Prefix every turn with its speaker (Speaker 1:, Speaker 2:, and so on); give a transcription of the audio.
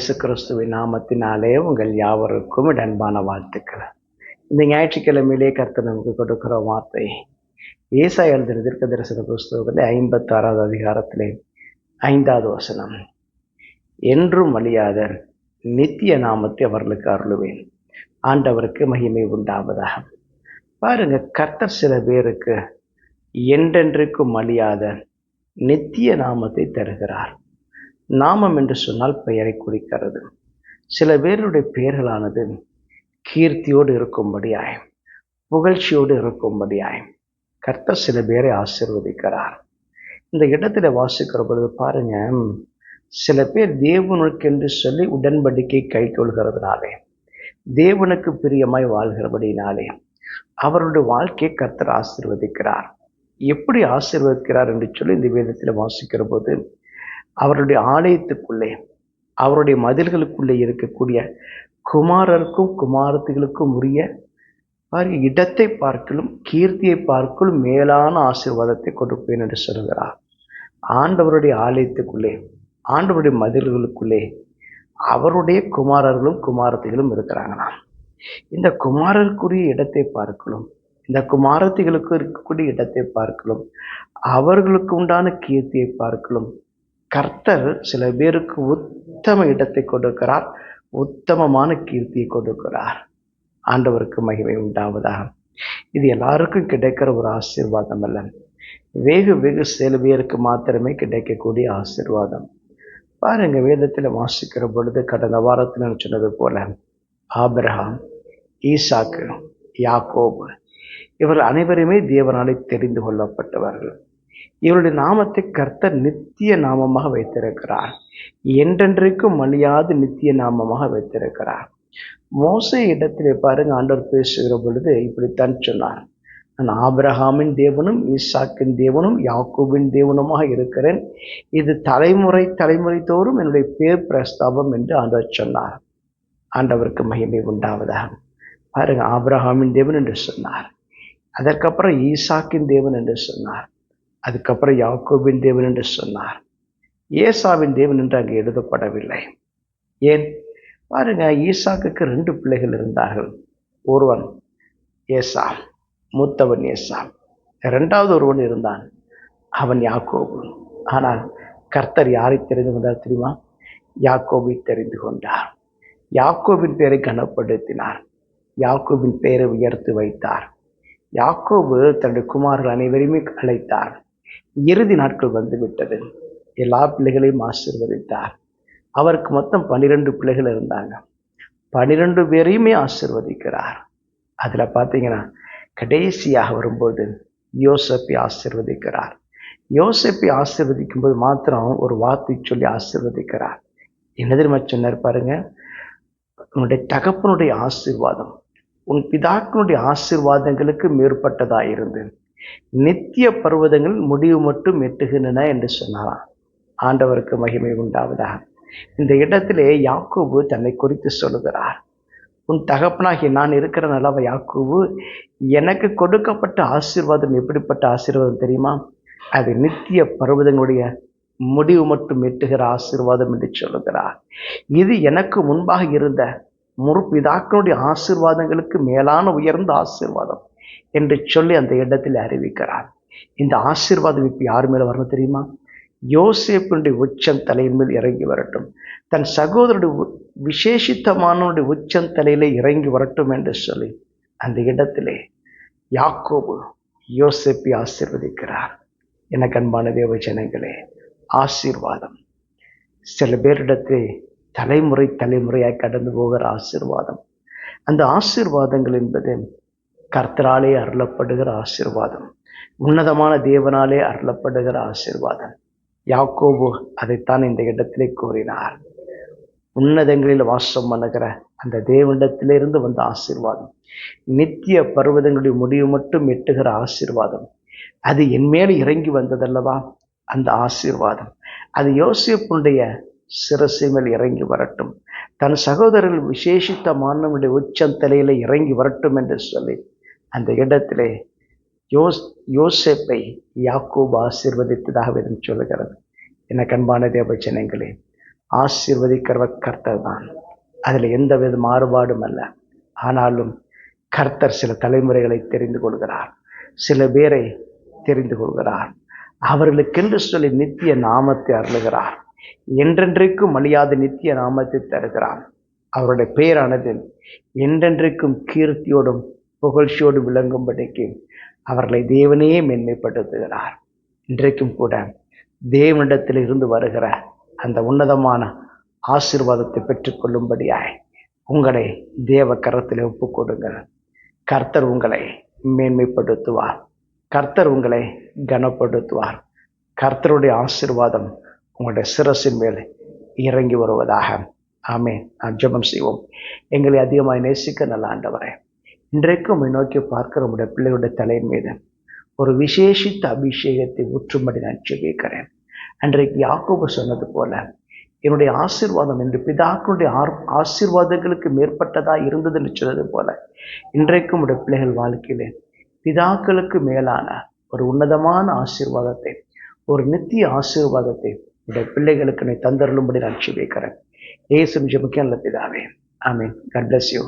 Speaker 1: இயேசு கிறிஸ்துவின் நாமத்தினாலே உங்கள் யாவருக்கும் அன்பான வாழ்த்துக்கள். இந்த ஞாயிற்றுக்கிழமையிலே கர்த்தர் நமக்கு கொடுக்கிற வார்த்தை ஏசாயா எழுதின தீர்க்க தரிசன புஸ்தகத்திலே 56வது அதிகாரத்திலே 5வது வசனம். என்றும் அழியாத நித்திய நாமத்தை அவர்களுக்கு அருளுவேன், ஆண்டவருக்கு மகிமை உண்டாவதாக. பாருங்க, கர்த்தர் சில பேருக்கு என்றென்றைக்கும் அழியாத நித்திய நாமத்தை தருகிறார். நாமம் என்று சொன்னால் பெயரை குறிக்கிறது. சில பேருடைய பெயர்களானது கீர்த்தியோடு இருக்கும்படியாய், புகழ்ச்சியோடு இருக்கும்படியாய் கர்த்தர் சில பேரை ஆசீர்வதிக்கிறார். இந்த இடத்துல வாசிக்கிற பொழுது பாருங்க, சில பேர் தேவனுக்கென்று சொல்லி உடன்படிக்கை கை கொள்கிறதுனாலே, தேவனுக்கு பிரியமாய் வாழ்கிறபடினாலே அவருடைய வாழ்க்கையை கர்த்தர் ஆசீர்வதிக்கிறார். எப்படி ஆசீர்வதிக்கிறார் என்று சொல்லி இந்த வேதத்தில் வாசிக்கிற போது, அவருடைய ஆலயத்துக்குள்ளே, அவருடைய மதில்களுக்குள்ளே இருக்கக்கூடிய குமாரருக்கும் குமாரத்திகளுக்கும் உரிய இடத்தை பார்க்கலும் கீர்த்தியை பார்க்கலும் மேலான ஆசீர்வாதத்தை கொடுப்பேன் என்று சொல்கிறார். ஆண்டவருடைய ஆலயத்துக்குள்ளே, ஆண்டவருடைய மதில்களுக்குள்ளே அவருடைய குமாரர்களும் குமாரத்திகளும் இருக்கிறாங்களாம். இந்த குமாரருக்குரிய இடத்தை பார்க்கலும், இந்த குமாரத்திகளுக்கு இருக்கக்கூடிய இடத்தை பார்க்கலும், அவர்களுக்கு உண்டான கீர்த்தியை பார்க்கலும் கர்த்தர் சில பேருக்கு உத்தம இடத்தை கொடுக்கிறார், உத்தமமான கீர்த்தியை கொடுக்கிறார். ஆண்டவருக்கு மகிமை உண்டாவதாக. இது எல்லாருக்கும் கிடைக்கிற ஒரு ஆசீர்வாதம் அல்ல, வெகு சில பேருக்கு மாத்திரமே கிடைக்கக்கூடிய ஆசீர்வாதம். பாருங்க, வேதத்தில் வாசிக்கிற பொழுது கடந்த வாரத்தில் நான் சொன்னது போல ஆபிரகாம், ஈசாக்கு, யாக்கோபு இவர்கள் அனைவருமே தேவனாலே தெரிந்து கொள்ளப்பட்டவர்கள். இவருடைய நாமத்தை கர்த்தர் நித்திய நாமமாக வைத்திருக்கிறார், என்றென்றைக்கும் அழியாது நித்திய நாமமாக வைத்திருக்கிறார். மோசே இடத்திலே பாருங்க, ஆண்டவர் பேசுகிற பொழுது இப்படித்தான் சொன்னார், நான் ஆபிரகாமின் தேவனும் ஈசாக்கின் தேவனும் யாக்கோபின் தேவனுமாக இருக்கிறேன், இது தலைமுறை தலைமுறை தோறும் என்னுடைய பேர் பிரஸ்தாபம் என்று ஆண்டவர் சொன்னார். ஆண்டவருக்கு மகிமை உண்டாவதாக. பாருங்க, ஆபிரகாமின் தேவன் என்று சொன்னார், அதற்கப்புறம் ஈசாக்கின் தேவன் என்று சொன்னார், அதுக்கப்புறம் யாக்கோபின் தேவன் என்று சொன்னார். ஏசாவின் தேவன் என்று அங்கே எழுதப்படவில்லை. ஏன் பாருங்க, ஈசாக்குக்கு 2 பிள்ளைகள் இருந்தார்கள். ஒருவன் ஏசா, மூத்தவன் ஏசா. 2வது ஒருவன் இருந்தான், அவன் யாக்கோபு. ஆனால் கர்த்தர் யாரை தெரிந்து கொண்டார் தெரியுமா? யாக்கோபை தெரிந்து கொண்டார். யாக்கோபின் பெயரை கனப்படுத்தினார், யாக்கோபின் பெயரை உயர்த்தி வைத்தார். யாக்கோபு தன்னுடைய குமார்கள் அனைவரையுமே அழைத்தார். இறுதி நாட்கள் வந்துவிட்டது, எல்லா பிள்ளைகளையும் ஆசீர்வதித்தார். அவருக்கு மொத்தம் 12 பிள்ளைகள் இருந்தாங்க. 12 பேரையுமே ஆசீர்வதிக்கிறார். அதில் பார்த்தீங்கன்னா கடைசியாக வரும்போது யோசேப்பை ஆசீர்வதிக்கிறார். யோசேப்பை ஆசீர்வதிக்கும் போது மாத்திரம் ஒரு வார்த்தை சொல்லி ஆசீர்வதிக்கிறார். என்ன தெரியுமா சொன்னார் பாருங்க, உன்னுடைய தகப்பனுடைய ஆசீர்வாதம் உன் பிதாக்களுடைய ஆசீர்வாதங்களுக்கு மேற்பட்டதாயிருந்து நித்திய பர்வதங்கள் முடிவு மட்டும் எட்டுகின்றன என்று சொன்னாராம். ஆண்டவருக்கு மகிமை உண்டாவதாக. இந்த இடத்திலே யாக்கோபு தன்னை குறித்து சொல்லுகிறார், உன் தகப்பனாகிய நான் இருக்கிற அளவு யாக்கோபு, எனக்கு கொடுக்கப்பட்ட ஆசீர்வாதம் எப்படிப்பட்ட ஆசீர்வாதம் தெரியுமா? அது நித்திய பர்வதங்களுடைய முடிவு மட்டும் எட்டுகிற ஆசீர்வாதம் என்று சொல்லுகிறார். இது எனக்கு முன்பாக இருந்த முற்பிதாக்களுடைய ஆசீர்வாதங்களுக்கு மேலான உயர்ந்த ஆசீர்வாதம் என்று சொல்லி அந்த இடத்தில் அறிவிக்கிறார். இந்த ஆசீர்வாதம் இப்போ யார் மேலே வரணும் தெரியுமா? யோசேப்பினுடைய உச்சம் தலையின் மேல் இறங்கி வரட்டும், தன் சகோதரனுடைய விசேஷித்தமானவனுடைய உச்சம் தலையிலே இறங்கி வரட்டும் என்று சொல்லி அந்த இடத்திலே யாக்கோபு யோசேப்பை ஆசீர்வதிக்கிறார். எனக்கு அன்பான தேவ ஜனங்களே, ஆசீர்வாதம் சில பேரிடத்தை தலைமுறை தலைமுறையாய் கடந்து போகிற ஆசீர்வாதம். அந்த ஆசீர்வாதங்கள் என்பது கர்த்தராலே அருளப்படுகிற ஆசீர்வாதம், உன்னதமான தேவனாலே அருளப்படுகிற ஆசீர்வாதம். யாக்கோபு அதைத்தான் இந்த இடத்திலே கூறினார். உன்னதங்களில் வாசம் பண்ணுகிற அந்த தேவனிடத்திலிருந்து வந்த ஆசீர்வாதம், நித்திய பர்வதங்களுடைய முடிவு மட்டும் எட்டுகிற ஆசீர்வாதம், அது என் மேலே இறங்கி வந்ததல்லவா அந்த ஆசீர்வாதம். அது யோசேப்புடைய சிரசை மேல் இறங்கி வரட்டும், தன் சகோதரர்கள் விசேஷித்தமானவனுடைய உச்சம் தலையில இறங்கி வரட்டும் என்று சொல்லி அந்த இடத்திலே யோசேப்பை யாக்கோபு ஆசீர்வதித்ததாக வேதம் சொல்லுகிறது. எனக்கு அன்பான தேவ ஜனங்களே, ஆசீர்வதிக்கிறவர் கர்த்தர் தான். அதில் எந்தவித மாறுபாடும் அல்ல. ஆனாலும் கர்த்தர் சில தலைமுறைகளை தெரிந்து கொள்கிறார், சில பேரை தெரிந்து கொள்கிறார். அவர்களுக்கென்று சொல்லி நித்திய நாமத்தை அருளுகிறார். என்றென்றைக்கும் அழியாத நித்திய நாமத்தை தருகிறார். அவருடைய பெயரானது என்றென்றைக்கும் கீர்த்தியோடும் புகழ்ச்சியோடும் விளங்கும்படிக்கு அவர்களை தேவனே மேன்மைப்படுத்துகிறார். இன்றைக்கும் கூட தேவனிடத்தில் இருந்து வருகிற அந்த உன்னதமான ஆசீர்வாதத்தை பெற்றுக்கொள்ளும்படியாய் உங்களை தேவ கரத்தில் ஒப்புக் கொடுங்கள். கர்த்தர் உங்களை மேன்மைப்படுத்துவார். கர்த்தர் உங்களை கனப்படுத்துவார். கர்த்தருடைய ஆசீர்வாதம் உங்களுடைய சிரசின் மேல் இறங்கி வருவதாக. ஆமென். நாம் ஜெபம் செய்வோம். எங்களை அதிகமாக நேசிக்க நல்ல ஆண்டவரே, இன்றைக்கும் நோக்கி பார்க்கிற உடைய பிள்ளைகளுடைய தலை மீது ஒரு விசேஷித்த அபிஷேகத்தை ஊற்றும்படி நான் ஜெபிக்கிறேன். அன்றைக்கு யாக்கோபு சொன்னது போல என்னுடைய ஆசீர்வாதம் என்று பிதாக்களுடைய ஆசீர்வாதங்களுக்கு மேற்பட்டதாக இருந்தது என்று சொன்னது போல இன்றைக்கும் உடைய பிள்ளைகள் வாழ்க்கையிலே பிதாக்களுக்கு மேலான ஒரு உன்னதமான ஆசீர்வாதத்தை, ஒரு நித்திய ஆசீர்வாதத்தை உடைய பிள்ளைகளுக்கு நீ தந்தருளும்படி நான் ஜெபிக்கிறேன். இயேசுவின் ஜெபத்தில் நல்ல பிதாவே. ஆமென். God bless you.